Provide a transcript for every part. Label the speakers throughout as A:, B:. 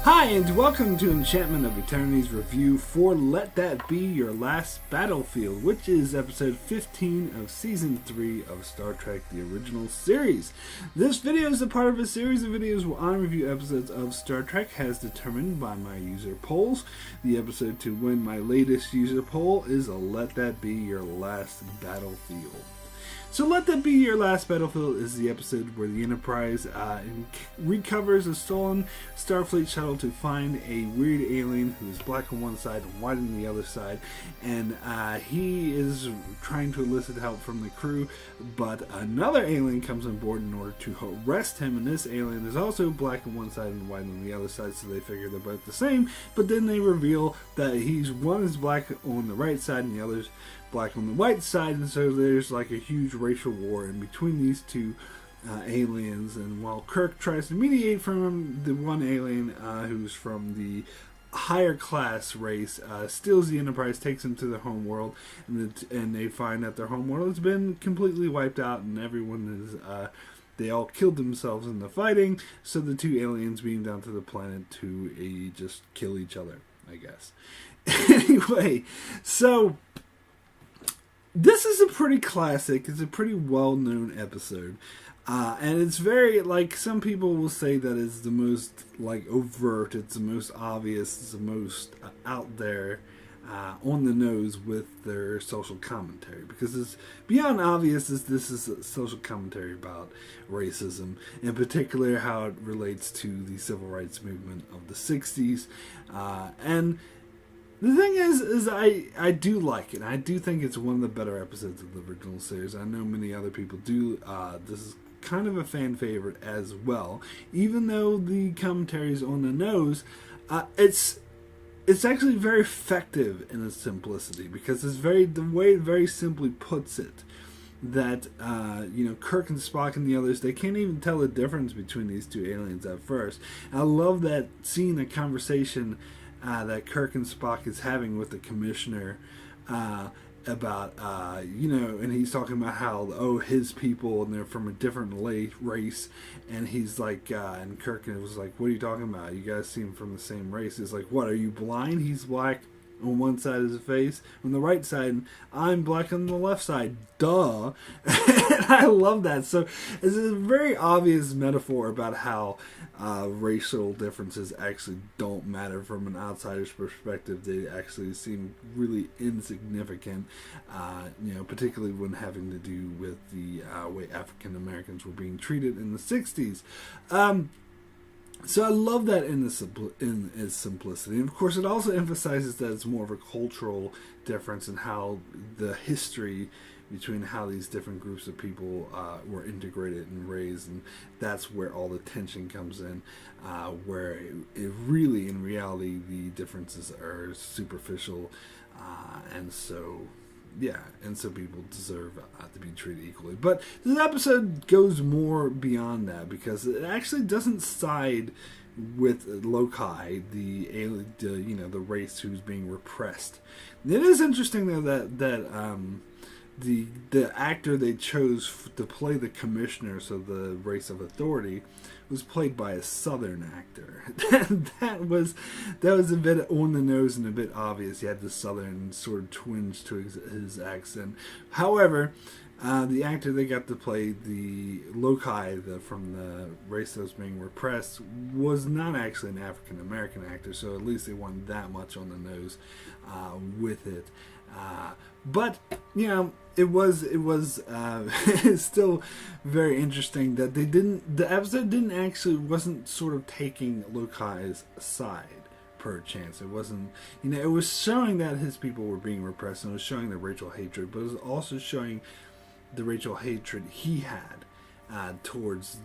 A: Hi, and welcome to Enchantment of Eternity's review for Let That Be Your Last Battlefield, which is episode 15 of season 3 of Star Trek The Original Series. This video is a part of a series of videos where I review episodes of Star Trek as determined by my user polls. The episode to win my latest user poll is Let That Be Your Last Battlefield. So Let That Be Your Last Battlefield is the episode where the Enterprise recovers a stolen Starfleet shuttle to find a weird alien who is black on one side and white on the other side, and he is trying to elicit help from the crew, but another alien comes on board in order to arrest him, and this alien is also black on one side and white on the other side, so they figure they're both the same, but then they reveal that one is black on the right side and the other's black on the white side, and so there's like a huge racial war in between these two aliens. And while Kirk tries to mediate from him, the one alien who's from the higher class race steals the Enterprise, takes them to their home world, and they find that their home world has been completely wiped out, and everyone is they all killed themselves in the fighting. So the two aliens beam down to the planet to just kill each other, I guess. Anyway, so this is a pretty classic, it's a pretty well-known episode, and it's very, like, some people will say that it's the most, like, overt, it's the most obvious, it's the most out there, on the nose with their social commentary, because it's beyond obvious as this is a social commentary about racism, in particular how it relates to the civil rights movement of the 60s, and the thing is I do like it. I do think it's one of the better episodes of the original series. I know many other people do. This is kind of a fan favorite as well. Even though the commentary is on the nose, it's actually very effective in its simplicity, because it's the way it very simply puts it that Kirk and Spock and the others, they can't even tell the difference between these two aliens at first. And I love that scene, the conversation that Kirk and Spock is having with the commissioner about, and he's talking about how, his people, and they're from a different race, and he's like, and Kirk was like, what are you talking about? You guys seem from the same race. It's like, what, are you blind? He's black on one side of his face, on the right side, and I'm black on the left side. Duh. And I love that. So it's a very obvious metaphor about how racial differences actually don't matter from an outsider's perspective. They actually seem really insignificant, particularly when having to do with the way African Americans were being treated in the 60s. So I love that in its simplicity. And of course, it also emphasizes that it's more of a cultural difference in how the history between how these different groups of people were integrated and raised, and that's where all the tension comes in, where it really, in reality, the differences are superficial, and so people deserve to be treated equally. But this episode goes more beyond that, because it actually doesn't side with Lokai, the race who's being repressed. It is interesting though that the actor they chose to play the commissioner, so the race of authority, was played by a Southern actor. that was a bit on the nose and a bit obvious. He had the Southern sort of twinge to his accent. However, the actor they got to play the Lokai, from the race that was being repressed, was not actually an African American actor, so at least they weren't that much on the nose with it. But it was still very interesting that the episode wasn't sort of taking Lokai's side per chance. It wasn't, it was showing that his people were being repressed, and it was showing the racial hatred, but it was also showing the racial hatred he had towards,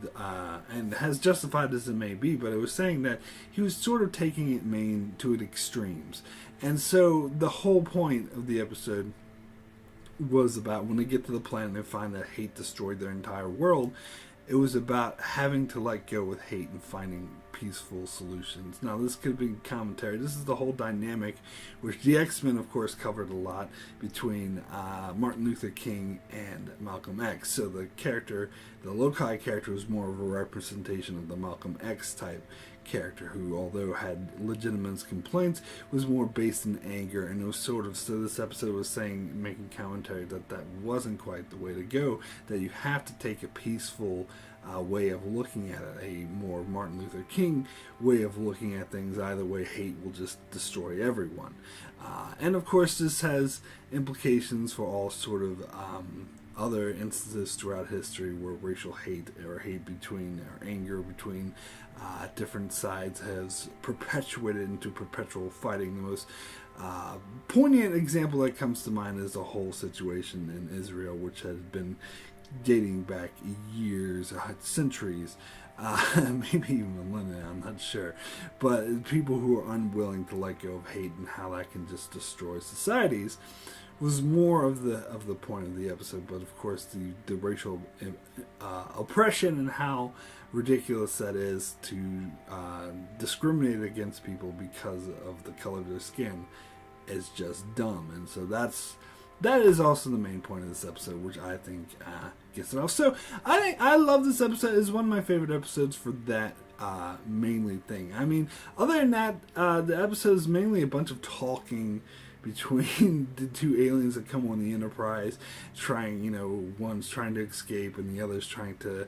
A: and as justified as it may be, but it was saying that he was sort of taking it to its extremes. And so the whole point of the episode was about, when they get to the planet and they find that hate destroyed their entire world, it was about having to let go with hate and finding peaceful solutions. Now, this could be commentary. This is the whole dynamic, which the X-Men, of course, covered a lot between Martin Luther King and Malcolm X. So the Loci character was more of a representation of the Malcolm X type character, who, although had legitimate complaints, was more based in anger, and it was so this episode was making commentary that wasn't quite the way to go, that you have to take a peaceful way of looking at it, a more Martin Luther King way of looking at things. Either way, hate will just destroy everyone. And of course, this has implications for all sort of other instances throughout history where racial hate or anger between different sides has perpetuated into perpetual fighting. The most poignant example that comes to mind is the whole situation in Israel, which has been dating back years, centuries, maybe even millennia, I'm not sure. But people who are unwilling to let go of hate and how that can just destroy societies was more of the point of the episode. But of course, the racial oppression and how ridiculous that is to discriminate against people because of the color of their skin is just dumb. And so that is also the main point of this episode, which I think gets it off. So I love this episode. It's one of my favorite episodes for that mainly thing. I mean, other than that, the episode is mainly a bunch of talking between the two aliens that come on the Enterprise, one's trying to escape and the other's trying to,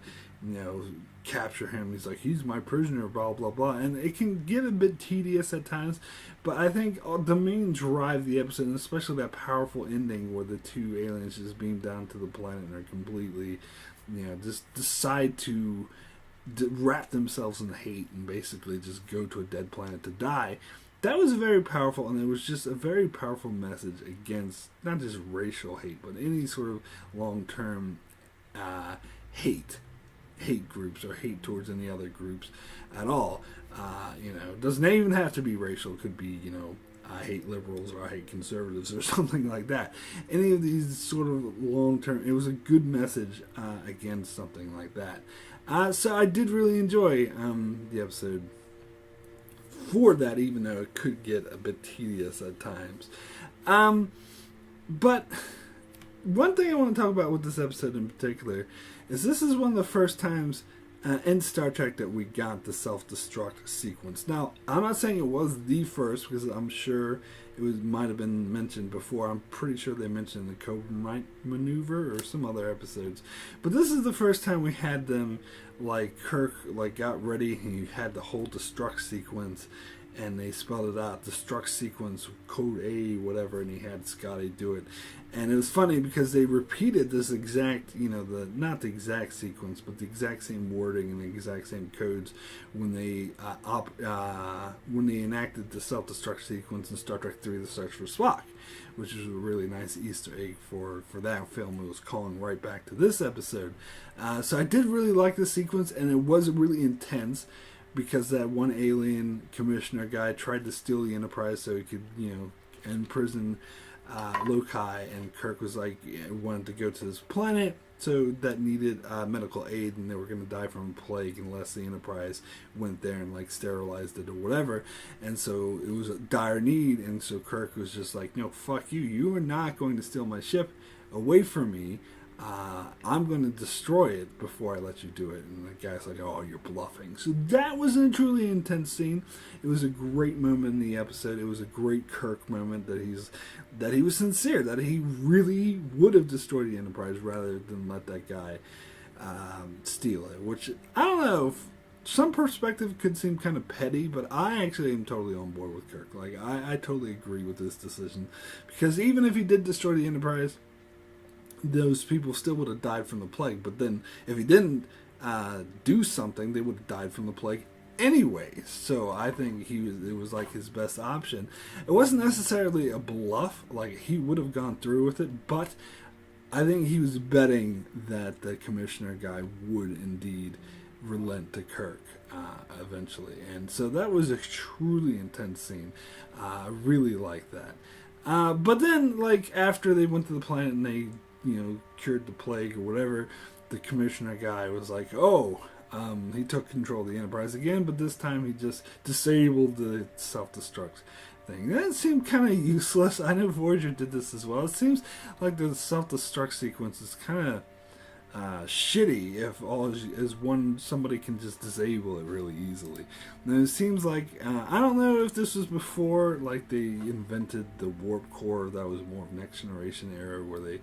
A: capture him. He's like, he's my prisoner, blah, blah, blah. And it can get a bit tedious at times, but I think the main drive of the episode, and especially that powerful ending where the two aliens just beam down to the planet and are completely, just decide to wrap themselves in hate and basically just go to a dead planet to die. That was very powerful, and it was just a very powerful message against not just racial hate, but any sort of long-term hate groups or hate towards any other groups at all. Doesn't even have to be racial. It could be, I hate liberals or I hate conservatives or something like that. Any of these sort of long-term, it was a good message against something like that. So I did really enjoy the episode for that, even though it could get a bit tedious at times. But one thing I want to talk about with this episode in particular is this is one of the first times in Star Trek that we got the self-destruct sequence. Now, I'm not saying it was the first, because I'm sure might have been mentioned before. I'm pretty sure they mentioned the Cobra maneuver or some other episodes. But this is the first time we had them, Kirk got ready and he had the whole destruct sequence, and they spelled it out, destruct sequence, code A, whatever, and he had Scotty do it. And it was funny because they repeated this exact, not the exact sequence, but the exact same wording and the exact same codes when they enacted the self-destruct sequence in Star Trek III: The Search for Spock, which is a really nice Easter egg for that film. It was calling right back to this episode. So I did really like this sequence, and it was really intense, because that one alien commissioner guy tried to steal the Enterprise so he could, imprison Loci, and Kirk was wanted to go to this planet so that needed medical aid, and they were going to die from plague unless the Enterprise went there and sterilized it or whatever. And so it was a dire need, and so Kirk was just like, no, fuck you. You are not going to steal my ship away from me. I'm going to destroy it before I let you do it. And the guy's like, oh, you're bluffing. So that was a truly intense scene. It was a great moment in the episode. It was a great Kirk moment that he was sincere, that he really would have destroyed the Enterprise rather than let that guy steal it. Which, I don't know, some perspective could seem kind of petty, but I actually am totally on board with Kirk. I totally agree with this decision. Because even if he did destroy the Enterprise, those people still would have died from the plague. But then, if he didn't do something, they would have died from the plague anyway. So I think it was his best option. It wasn't necessarily a bluff, he would have gone through with it, but I think he was betting that the commissioner guy would indeed relent to Kirk eventually. And so that was a truly intense scene. I really liked that. But then, after they went to the planet and they cured the plague or whatever, the commissioner guy was like, oh, He took control of the Enterprise again, but this time he just disabled the self-destruct thing. That seemed kind of useless. I know Voyager did this as well. It seems like the self-destruct sequence is kind of shitty if all is one somebody can just disable it really easily. And it seems like I don't know if this was before like they invented the warp core. That was more of Next Generation era where they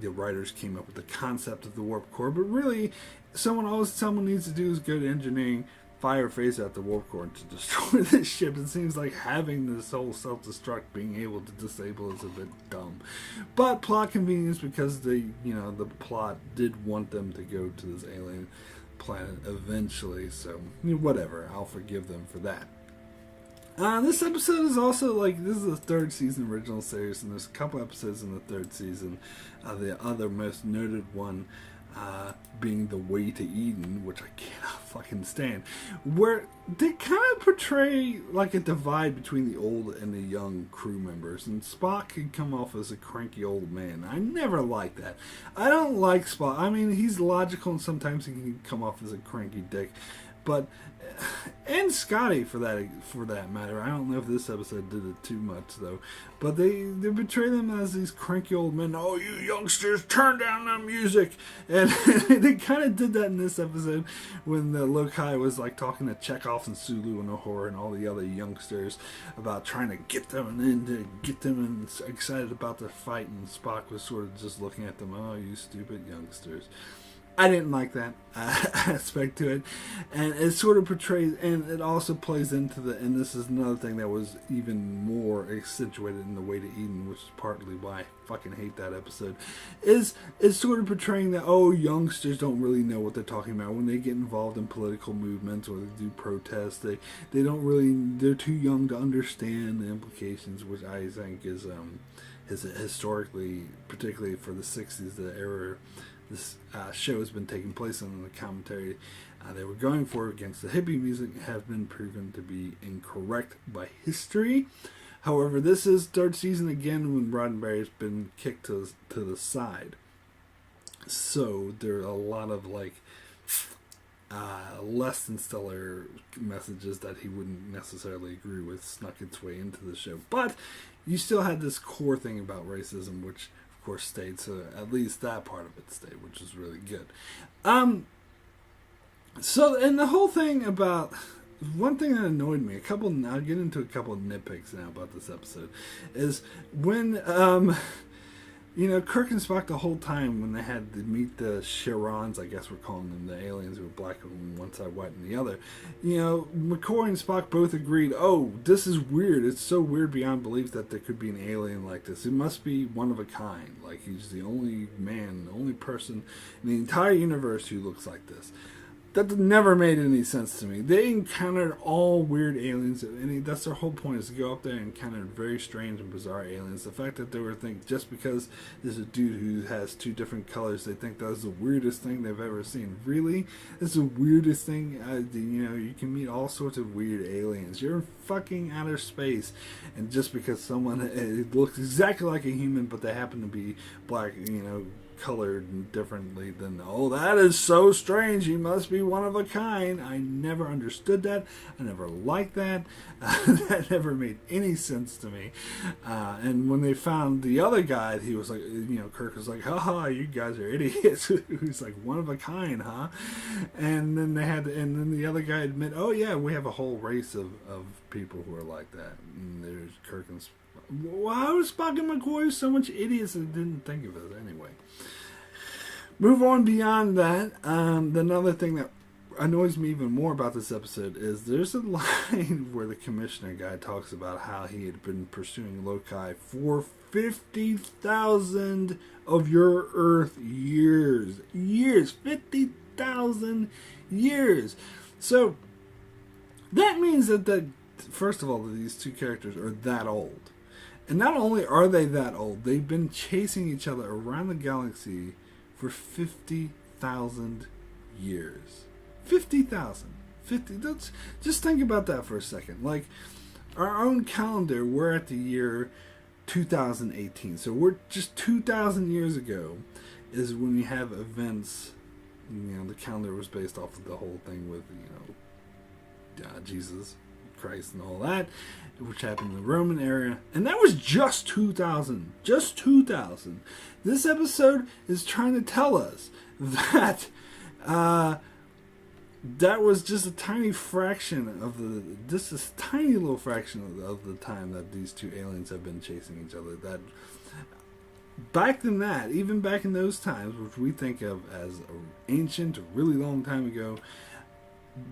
A: the writers came up with the concept of the warp core. But really, someone needs to do is go to engineering, fire phase out the warp core to destroy this ship. It seems like having this whole self-destruct, being able to disable is a bit dumb. But plot convenience, because the plot did want them to go to this alien planet eventually, so whatever, I'll forgive them for that. This episode is also this is the third season original series, and there's a couple episodes in the third season. The other most noted one being The Way to Eden, which I cannot fucking stand, where they kind of portray like a divide between the old and the young crew members, and Spock can come off as a cranky old man. I never liked that. I don't like Spock. I mean, he's logical and sometimes he can come off as a cranky dick, but and Scotty for that matter. I don't know if this episode did it too much though, but they portray them as these cranky old men. Oh, you youngsters, turn down the music, and they kind of did that in this episode when the Lokai was like talking to Chekhov and Sulu and Uhura and all the other youngsters about trying to get them excited about the fight, and Spock was sort of just looking at them. Oh, you stupid youngsters. I didn't like that aspect to it, and it sort of portrays, and it also plays into and this is another thing that was even more accentuated in The Way to Eden, which is partly why I fucking hate that episode, is it's sort of portraying that, oh, youngsters don't really know what they're talking about when they get involved in political movements or they do protests. They don't really, they're too young to understand the implications, which I think is historically, particularly for the 60s, the era this show has been taking place in, the commentary they were going for against the hippie music have been proven to be incorrect by history. However, this is third season again when Roddenberry's been kicked to the side. So there are a lot of less than stellar messages that he wouldn't necessarily agree with snuck its way into the show. But you still had this core thing about racism, which course stayed, so at least that part of it stayed, which is really good. So, and the whole thing about one thing that annoyed me, I'll get into a couple of nitpicks now about this episode, is when Kirk and Spock the whole time when they had to meet the Sharons, I guess we're calling them, the aliens who were black on one side, white on the other, McCoy and Spock both agreed, oh, this is weird. It's so weird beyond belief that there could be an alien like this. It must be one of a kind. Like, he's the only man, the only person in the entire universe who looks like this. That never made any sense to me. They encountered all weird aliens, and that's their whole point, is to go up there and encounter very strange and bizarre aliens. The fact that they were thinking just because there's a dude who has two different colors, they think that's the weirdest thing they've ever seen. Really? It's the weirdest thing. You can meet all sorts of weird aliens. You're in fucking outer space, and just because someone looks exactly like a human, but they happen to be black, colored differently, then that is so strange, he must be one of a kind. I never understood that. I never liked that. That never made any sense to me. And when they found the other guy, he was like, Kirk was like, haha, you guys are idiots. He's like, one of a kind, huh? And then then the other guy admit, oh yeah, we have a whole race of people who are like that. And there's Kirk and why was Spock and McCoy so much idiots and didn't think of it anyway? Move on beyond that. Another thing that annoys me even more about this episode is there's a line where the commissioner guy talks about how he had been pursuing Lokai for 50,000 of your Earth years. 50,000 years. So that means that first of all, these two characters are that old. And not only are they that old, they've been chasing each other around the galaxy for 50,000 years. 50,000. Just think about that for a second. Like, our own calendar, we're at the year 2018. So we're just 2,000 years ago is when we have events the calendar was based off of the whole thing with, Jesus Christ and all that, which happened in the Roman era. And that was just 2000. Just 2000. This episode is trying to tell us that that was just a tiny fraction of this tiny little fraction of the time that these two aliens have been chasing each other. That back in that, even back in those times, which we think of as ancient, a really long time ago,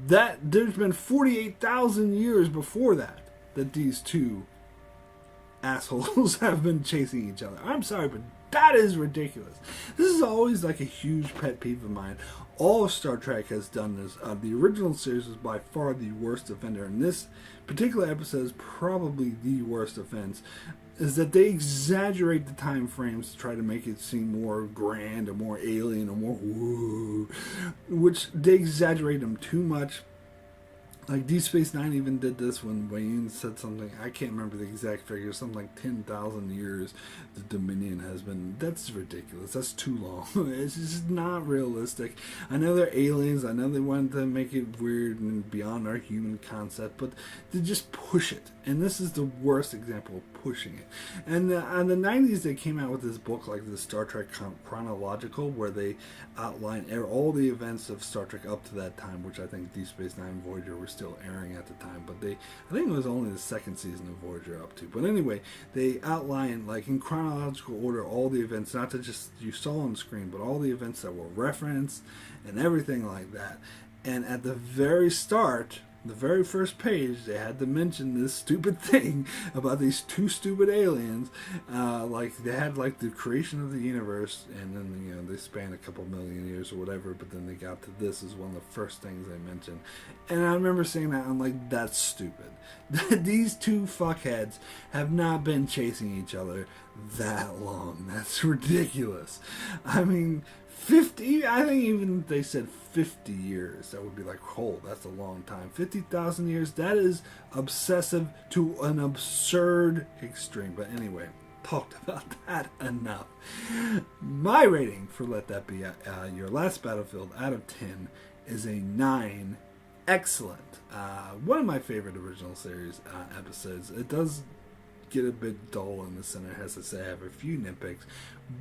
A: that there's been 48,000 years before that these two assholes have been chasing each other. I'm sorry, but that is ridiculous. This is always like a huge pet peeve of mine. All of Star Trek has done this. The original series was by far the worst offender, and this particular episode is probably the worst offense, is that they exaggerate the time frames to try to make it seem more grand or more alien or more woo, which they exaggerate them too much. Like Deep Space Nine even did this when Wayne said something, I can't remember the exact figure, something like 10,000 years the Dominion has been. That's ridiculous. That's too long. It's just not realistic. I know they're aliens. I know they wanted to make it weird and beyond our human concept, but they just push it. And this is the worst example of pushing it. And in the 90s, they came out with this book, like the Star Trek Chronological, where they outline all the events of Star Trek up to that time, which I think Deep Space Nine and Voyager were still airing at the time, but I think it was only the second season of Voyager up to. But anyway, they outline, like in chronological order, all the events, not to just you saw on screen, but all the events that were referenced and everything like that. And at the very start, the very first page, they had to mention this stupid thing about these two stupid aliens. Like they had like the creation of the universe, and then they spanned a couple million years or whatever. But then they got to this as one of the first things they mentioned, and I remember saying that I'm like, that's stupid. These two fuckheads have not been chasing each other that long. That's ridiculous. I mean, 50, I think even if they said 50 years, that would be like, oh, that's a long time. 50,000 years, that is obsessive to an absurd extreme. But anyway, talked about that enough. My rating for Let That Be Your Last Battlefield out of 10 is a 9. Excellent. One of my favorite original series episodes. It does get a bit dull in the center, has to say. I have a few nitpicks,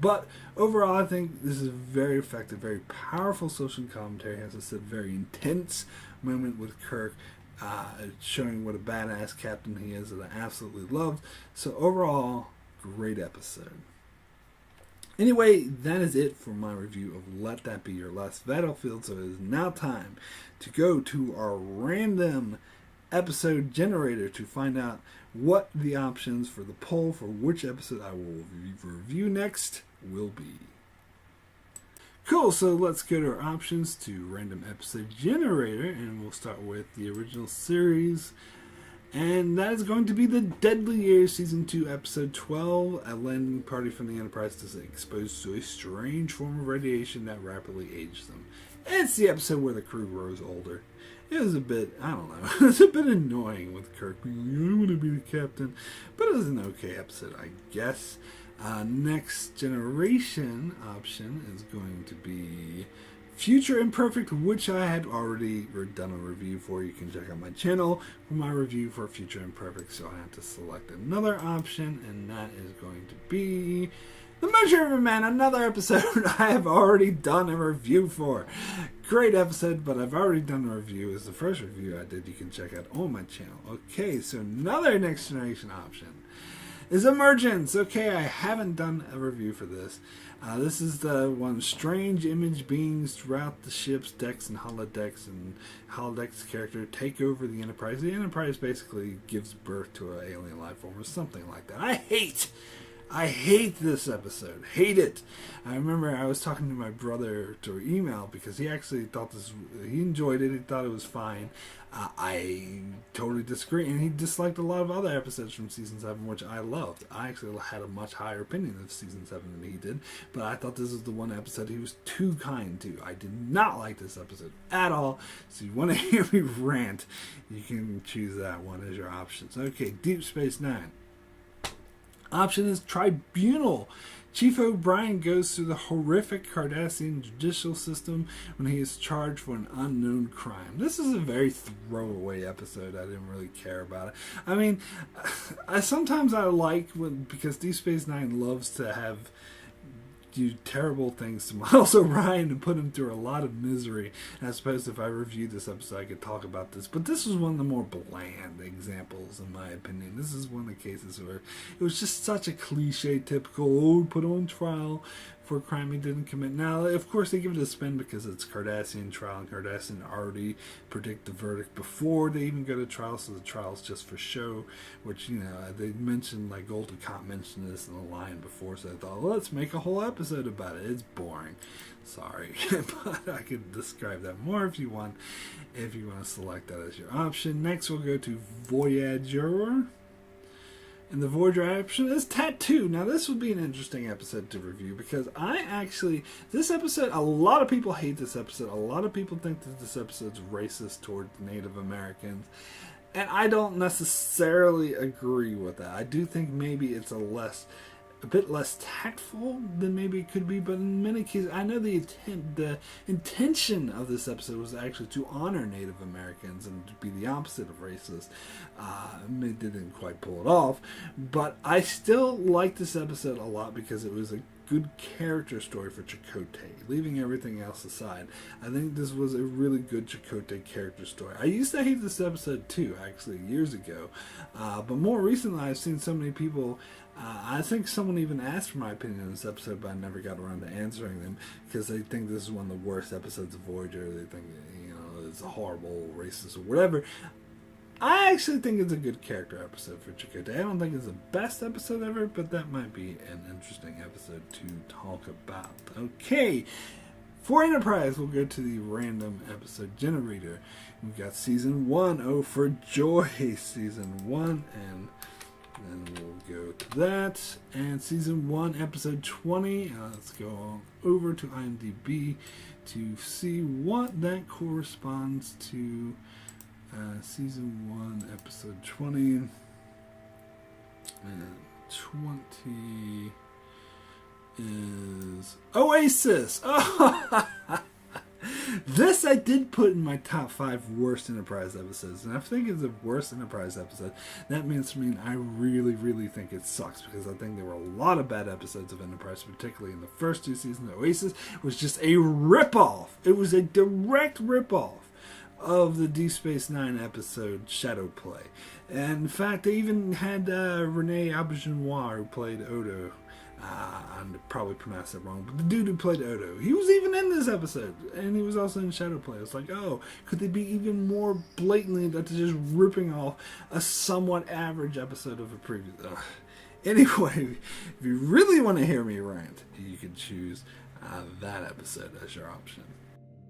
A: but overall I think this is very effective, very powerful social commentary. Has to say, very intense moment with Kirk, showing what a badass captain he is that I absolutely loved. So overall, great episode. Anyway, that is it for my review of Let That Be Your Last Battlefield. So it is now time to go to our random episode generator to find out what the options for the poll for which episode I will review next will be. Cool, so let's go to our options to random episode generator, and we'll start with the original series. And that is going to be the Deadly Years Season 2, Episode 12. A landing party from the Enterprise is exposed to a strange form of radiation that rapidly ages them. It's the episode where the crew grows older. It was a bit, I don't know, it was a bit annoying with Kirk being like, I want to be the captain. But it was an okay episode, I guess. Next generation option is going to be Future Imperfect, which I had already done a review for. You can check out my channel for my review for Future Imperfect. So I have to select another option, and that is going to be The Measure of a Man, another episode I have already done a review for. Great episode, but I've already done a review. It's the first review I did. You can check out on my channel. Okay, so another Next Generation option is Emergence. Okay, I haven't done a review for this. This is the one, strange image beings throughout the ship's decks and holodeck's character take over the Enterprise. The Enterprise basically gives birth to an alien life form or something like that. I hate this episode. Hate it. I remember I was talking to my brother through email because he actually thought he enjoyed it. He thought it was fine. I totally disagree, and he disliked a lot of other episodes from Season 7, which I loved. I actually had a much higher opinion of Season 7 than he did, but I thought this was the one episode he was too kind to. I did not like this episode at all, so if you want to hear me rant, you can choose that one as your options. Okay, Deep Space Nine. Option is Tribunal. Chief O'Brien goes through the horrific Cardassian judicial system when he is charged for an unknown crime. This is a very throwaway episode. I didn't really care about it. I mean, sometimes I like because Deep Space Nine loves to have do terrible things to Miles O'Brien and put him through a lot of misery. And I suppose if I reviewed this episode, I could talk about this. But this was one of the more bland examples, in my opinion. This is one of the cases where it was just such a cliche, typical, put on trial for a crime he didn't commit. Now, of course, they give it a spin because it's Cardassian trial, and Cardassian already predict the verdict before they even go to trial, so the trial's just for show, which, they mentioned, like, Golden Cop mentioned this in the line before, so I thought, well, let's make a whole episode about it. It's boring. Sorry. But I could describe that more if you want to select that as your option. Next, we'll go to Voyager. And the Voyager option is Tattoo. Now, this would be an interesting episode to review because this episode, a lot of people hate this episode. A lot of people think that this episode's racist toward Native Americans. And I don't necessarily agree with that. I do think maybe it's a bit less tactful than maybe it could be, but in many cases, I know the intention of this episode was actually to honor Native Americans and to be the opposite of racist. They didn't quite pull it off, but I still like this episode a lot because it was a good character story for Chakotay. Leaving everything else aside, I think this was a really good Chakotay character story. I used to hate this episode too, actually, years ago, but more recently I've seen so many people. I think someone even asked for my opinion on this episode, but I never got around to answering them because they think this is one of the worst episodes of Voyager. They think, it's a horrible, racist, or whatever. I actually think it's a good character episode for Chakotay. I don't think it's the best episode ever, but that might be an interesting episode to talk about. Okay, for Enterprise, we'll go to the random episode generator. We've got Season 1, Oh for Joy, Season 1, and then we'll go to that. And Season 1, Episode 20. Let's go on over to IMDb to see what that corresponds to. Season 1, Episode 20. And 20 is Oasis. Oh! This I did put in my top 5 worst Enterprise episodes, and I think it's the worst Enterprise episode. That means to me I really, really think it sucks because I think there were a lot of bad episodes of Enterprise, particularly in the first 2 seasons. Oasis was just a ripoff. It was a direct ripoff of the Deep Space Nine episode Shadow Play. And in fact, they even had Rene Auberjonois, who played Odo. I'm probably pronounced that wrong, but the dude who played Odo, he was even in this episode, and he was also in Shadow Play. It's like, oh, could they be even more blatantly that they're just ripping off a somewhat average episode of a previous? Anyway, if you really want to hear me rant, you can choose that episode as your option.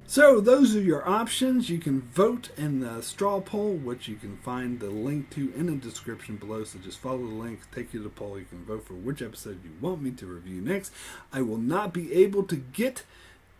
A: So those are your options. You can vote in the straw poll, which you can find the link to in the description below. So just follow the link, take you to the poll. You can vote for which episode you want me to review next. I will not be able to get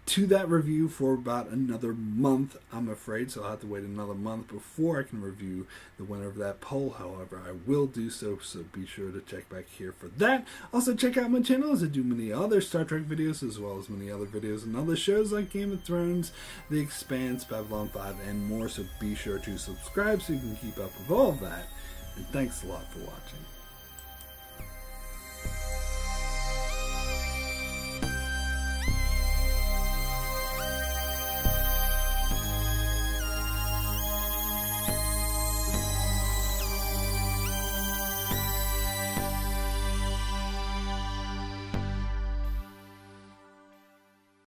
A: to that review for about another month, I'm afraid, so I'll have to wait another month before I can review the winner of that poll. However, I will do so be sure to check back here for that. Also, check out my channel as I do many other Star Trek videos, as well as many other videos and other shows like Game of Thrones, The Expanse, Babylon 5, and more, so be sure to subscribe so you can keep up with all of that. And thanks a lot for watching.